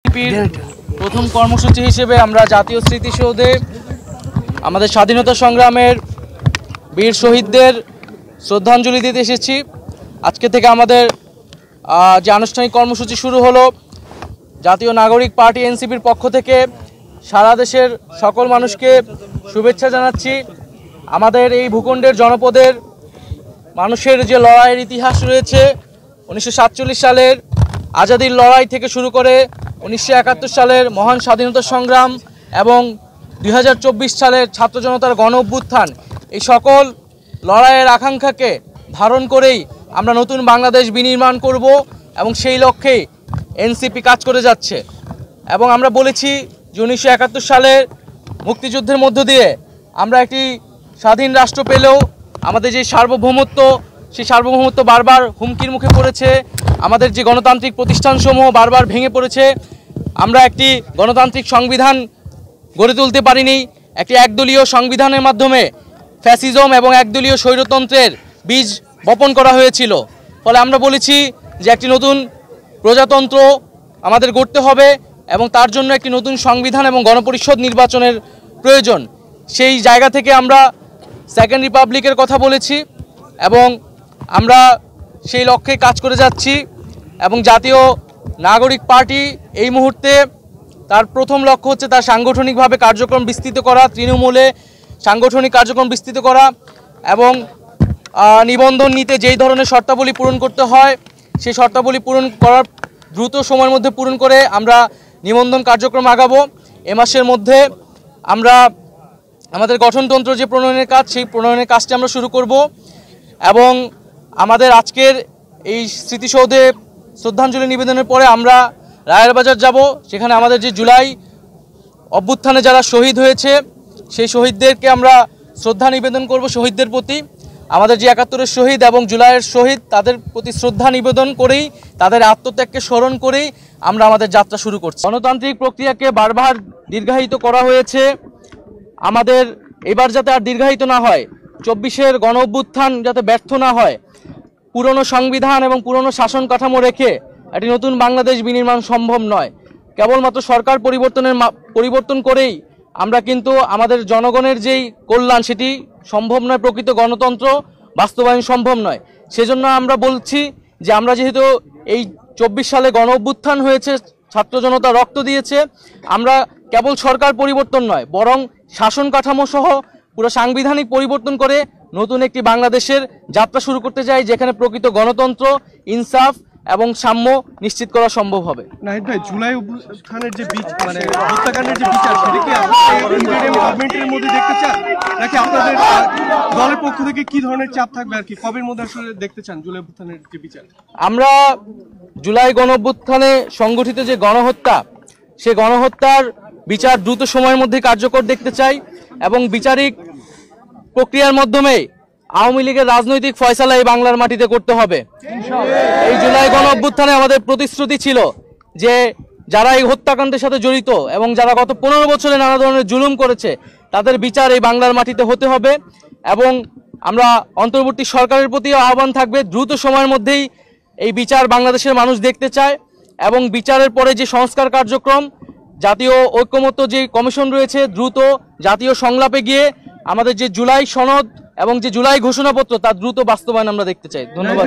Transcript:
এনসিপির প্রথম কর্মসূচি হিসেবে আমরা জাতীয় স্মৃতিসৌধে আমাদের স্বাধীনতা সংগ্রামের বীর শহীদদের শ্রদ্ধাঞ্জলি দিতে এসেছি। আজকে থেকে আমাদের যে আনুষ্ঠানিক কর্মসূচি শুরু হলো, জাতীয় নাগরিক পার্টি এনসিপির পক্ষ থেকে সারা দেশের সকল মানুষকে শুভেচ্ছা জানাচ্ছি। আমাদের এই ভূখণ্ডের জনপদের মানুষের যে লড়াইয়ের ইতিহাস রয়েছে, 1947 সালের আজাদির লড়াই থেকে শুরু করে 1971 সালের মহান স্বাধীনতা সংগ্রাম এবং 2024 সালের ছাত্র জনতার গণ অভ্যুত্থান, এই সকল লড়াইয়ের আকাঙ্ক্ষাকে ধারণ করেই আমরা নতুন বাংলাদেশ বিনির্মাণ করব এবং সেই লক্ষ্যেই এনসিপি কাজ করে যাচ্ছে। এবং আমরা বলেছি যে 1971 সালের মুক্তিযুদ্ধের মধ্য দিয়ে আমরা একটি স্বাধীন রাষ্ট্র পেলেও আমাদের যে সার্বভৌমত্ব, সেই সার্বভৌমত্ব বারবার হুমকির মুখে পড়েছে। আমাদের যে গণতান্ত্রিক প্রতিষ্ঠানসমূহ বারবার ভেঙে পড়েছে। আমরা একটি গণতান্ত্রিক সংবিধান গড়ে তুলতে পারিনি। একটি একদলীয় সংবিধানের মাধ্যমে ফ্যাসিজম এবং একদলীয় স্বৈরতন্ত্রের বীজ বপন করা হয়েছিল। ফলে আমরা বলেছি যে একটি নতুন প্রজাতন্ত্র আমাদের গড়তে হবে এবং তার জন্য একটি নতুন সংবিধান এবং গণপরিষদ নির্বাচনের প্রয়োজন। সেই জায়গা থেকে আমরা সেকেন্ড রিপাবলিকের কথা বলেছি এবং আমরা সেই লক্ষ্যে কাজ করে যাচ্ছি। এবং জাতীয় নাগরিক পার্টি এই মুহূর্তে তার প্রথম লক্ষ্য হচ্ছে তার সাংগঠনিকভাবে কার্যক্রম বিস্তৃত করা, তৃণমূলে সাংগঠনিক কার্যক্রম বিস্তৃত করা এবং নিবন্ধন নিতে যেই ধরনের শর্তাবলী পূরণ করতে হয় সেই শর্তাবলী পূরণ করার দ্রুত সময়ের মধ্যে পূরণ করে আমরা নিবন্ধন কার্যক্রম আগাবো। এ মাসের মধ্যে আমরা আমাদের গঠনতন্ত্র যে প্রণয়নের কাজ, সেই প্রণয়নের কাজটি আমরা শুরু করব। এবং আমাদের আজকের এই স্মৃতিসৌধে শ্রদ্ধাঞ্জলি নিবেদনের পরে আমরা রায়ের বাজার যাব। সেখানে আমাদের যে জুলাই অভ্যুত্থানে যারা শহীদ হয়েছে সেই শহীদদেরকে আমরা শ্রদ্ধা নিবেদন করব। শহীদদের প্রতি আমাদের যে 71-এর শহীদ এবং জুলাইয়ের শহীদ, তাদের প্রতি শ্রদ্ধা নিবেদন করেই, তাদের আত্মত্যাগকে স্মরণ করেই আমরা আমাদের যাত্রা শুরু করছি। গণতান্ত্রিক প্রক্রিয়াকে বারবার দীর্ঘায়িত করা হয়েছে। আমাদের এবার যাতে আর দীর্ঘায়িত না হয়, 24-এর গণ অভ্যুত্থান যাতে ব্যর্থ না হয়, পুরনো সংবিধান এবং পুরনো শাসন কাঠামো রেখে একটি নতুন বাংলাদেশ বিনির্মাণ সম্ভব নয়। কেবলমাত্র সরকার পরিবর্তন করেই আমরা কিন্তু আমাদের জনগণের যেই কল্যাণ সেটি সম্ভব নয়, প্রকৃত গণতন্ত্র বাস্তবায়ন সম্ভব নয়। সেজন্য আমরা বলছি যে আমরা যেহেতু এই 24 সালে গণ অভ্যুত্থান হয়েছে, ছাত্র জনতা রক্ত দিয়েছে, আমরা কেবল সরকার পরিবর্তন নয় বরং শাসন কাঠামো সহ পুরো সাংবিধানিক পরিবর্তন করে নতুন একটি বাংলাদেশের যাত্রা শুরু করতে চাই, যেখানে প্রকৃত গণতন্ত্র, ইনসাফ এবং সাম্য নিশ্চিত করা সম্ভব হবে। নাহিদ ভাই, জুলাই অভ্যুত্থানের যে হত্যাকাণ্ডের যে বিচার, সেটা কি গভর্নমেন্টের মধ্যে দেখতে চান, নাকি আপনাদের দলের পক্ষ থেকে কি ধরনের চাপ থাকবে আর কি, কবের মধ্যে আসলে দেখতে চান জুলাই অভ্যুত্থানের যে বিচার? আমরা জুলাই গণ অভ্যুত্থানে সংগঠিত যে গণহত্যা, সেই গণহত্যার বিচার দ্রুত সময়ের মধ্যে কার্যকর দেখতে চাই এবং বিচারিক প্রক্রিয়ার মাধ্যমে আওয়ামী লীগের রাজনৈতিক ফয়সালা এই বাংলার মাটিতে করতে হবে। এই জুলাই গণ অভ্যুত্থানে আমাদের প্রতিশ্রুতি ছিল যে যারা এই হত্যাকাণ্ডের সাথে জড়িত এবং যারা গত 15 বছরে নানা ধরনের জুলুম করেছে তাদের বিচার এই বাংলার মাটিতে হতে হবে। এবং আমরা অন্তর্বর্তী সরকারের প্রতি আহ্বান থাকবে, দ্রুত সময়ের মধ্যেই এই বিচার বাংলাদেশের মানুষ দেখতে চায় এবং বিচারের পরে যে সংস্কার কার্যক্রম, জাতীয় ঐক্যমত্য যে কমিশন রয়েছে, দ্রুত জাতীয় সংলাপে গিয়ে আমাদের যে জুলাই সনদ এবং যে জুলাই ঘোষণাপত্র তার দ্রুত বাস্তবায়ন আমরা দেখতে চাই। ধন্যবাদ।